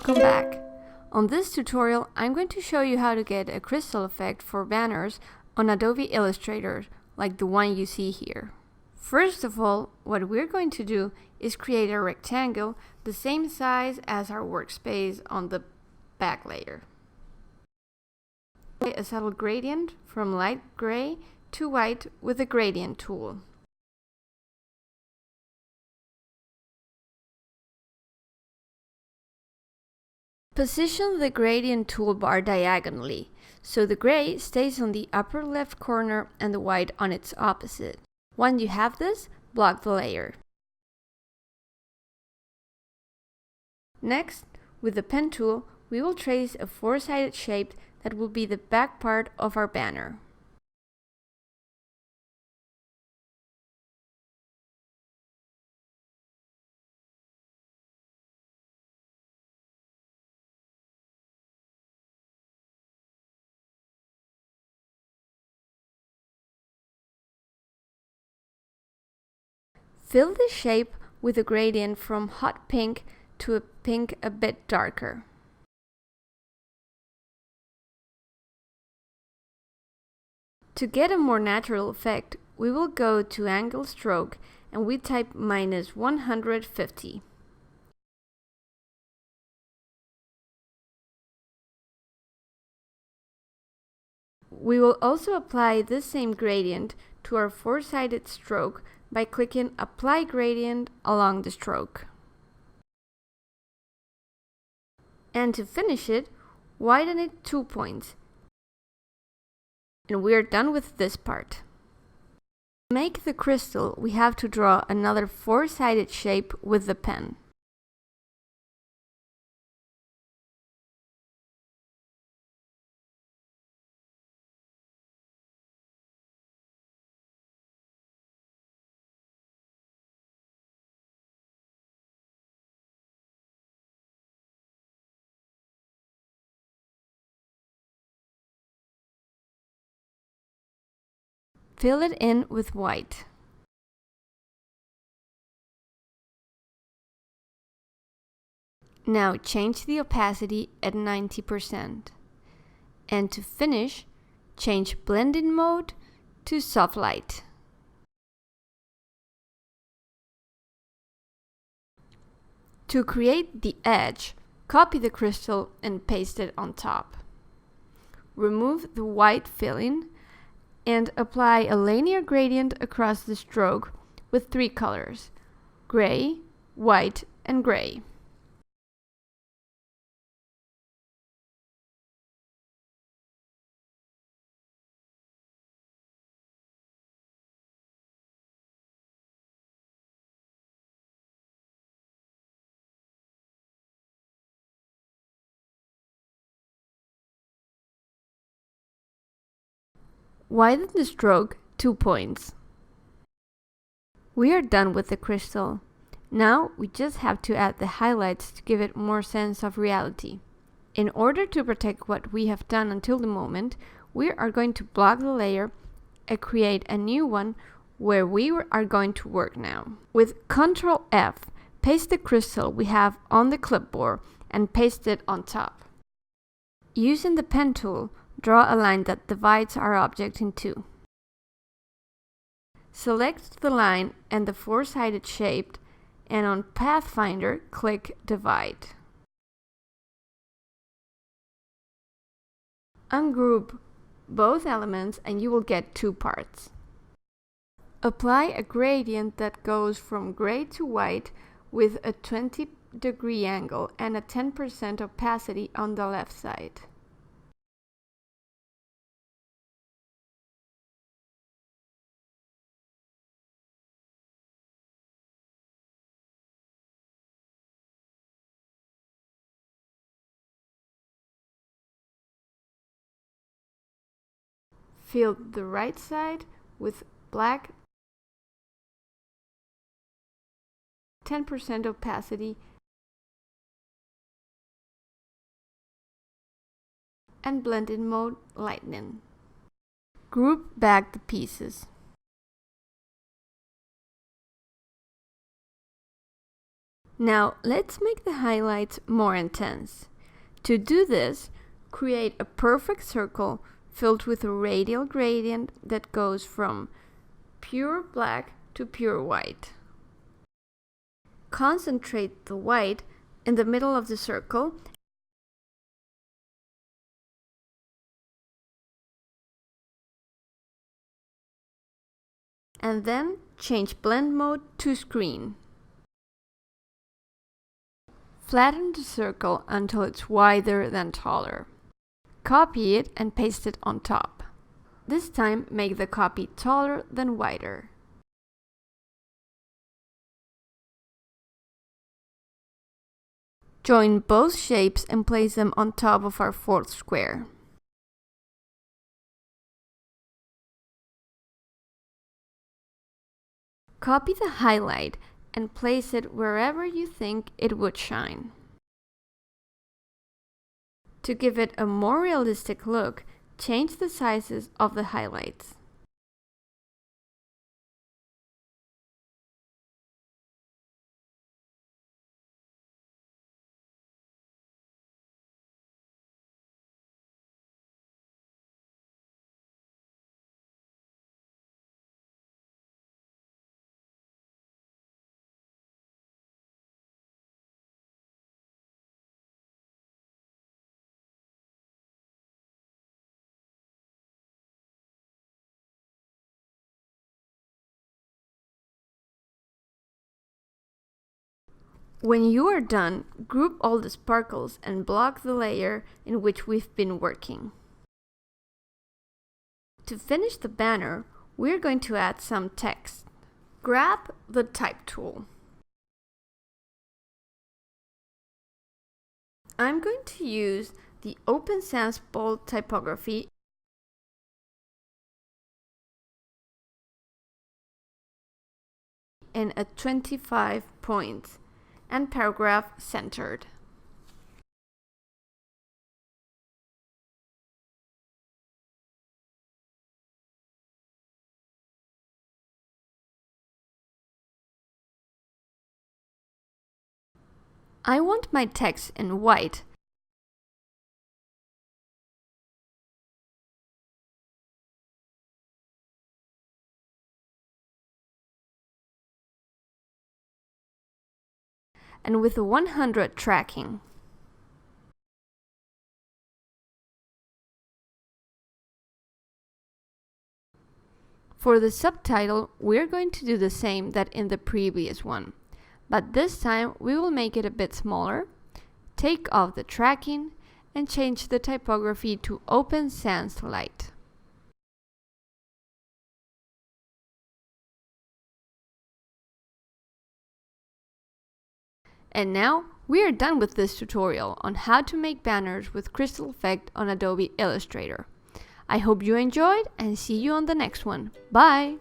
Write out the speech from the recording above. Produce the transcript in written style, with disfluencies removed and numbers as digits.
Welcome back. On this tutorial, I'm going to show you how to get a crystal effect for banners on Adobe Illustrator, like the one you see here. First of all, what we're going to do is create a rectangle the same size as our workspace on the back layer. A subtle gradient from light gray to white with the gradient tool. Position the gradient toolbar diagonally, so the gray stays on the upper left corner and the white on its opposite. Once you have this, block the layer. Next, with the pen tool, we will trace a four-sided shape that will be the back part of our banner. Fill the shape with a gradient from hot pink to a pink a bit darker. To get a more natural effect, we will go to Angle Stroke and we type -150. We will also apply this same gradient to our four-sided stroke by clicking Apply Gradient along the stroke. And to finish it, widen it 2 points. And we're done with this part. To make the crystal, we have to draw another four-sided shape with the pen. Fill it in with white. Now change the opacity at 90%. And to finish, change blending mode to soft light. To create the edge, copy the crystal and paste it on top. Remove the white filling and apply a linear gradient across the stroke with 3 colors: gray, white, and gray. Widen the stroke 2 points. We are done with the crystal. Now we just have to add the highlights to give it more sense of reality. In order to protect what we have done until the moment, we are going to block the layer and create a new one where we are going to work now. With Ctrl F, paste the crystal we have on the clipboard and paste it on top. Using the pen tool, draw a line that divides our object in two. Select the line and the four-sided shape, and on Pathfinder, click Divide. Ungroup both elements and you will get 2 parts. Apply a gradient that goes from gray to white with a 20-degree angle and a 10% opacity on the left side. Fill the right side with black, 10% opacity, and blending mode lightning. Group back the pieces. 「Now let's make the highlights more intense. To do this, create a perfect circle filled with a radial gradient that goes from pure black to pure white. Concentrate the white in the middle of the circle and then change blend mode to screen. Flatten the circle until it's wider than taller. Copy it and paste it on top. This time make the copy taller than wider. Join both shapes and place them on top of our fourth square. Copy the highlight and place it wherever you think it would shine. To give it a more realistic look, change the sizes of the highlights. When you are done, group all the sparkles and block the layer in which we've been working. To finish the banner, we're going to add some text. Grab the Type tool. I'm going to use the Open Sans bold typography in a 25 points and paragraph centered. I want my text in white. And with a 100 tracking. For the subtitle, we're going to do the same that in the previous one, but this time we will make it a bit smaller, take off the tracking, and change the typography to Open Sans Light. And now we are done with this tutorial on how to make banners with crystal effect on Adobe Illustrator. I hope you enjoyed and see you on the next one. Bye!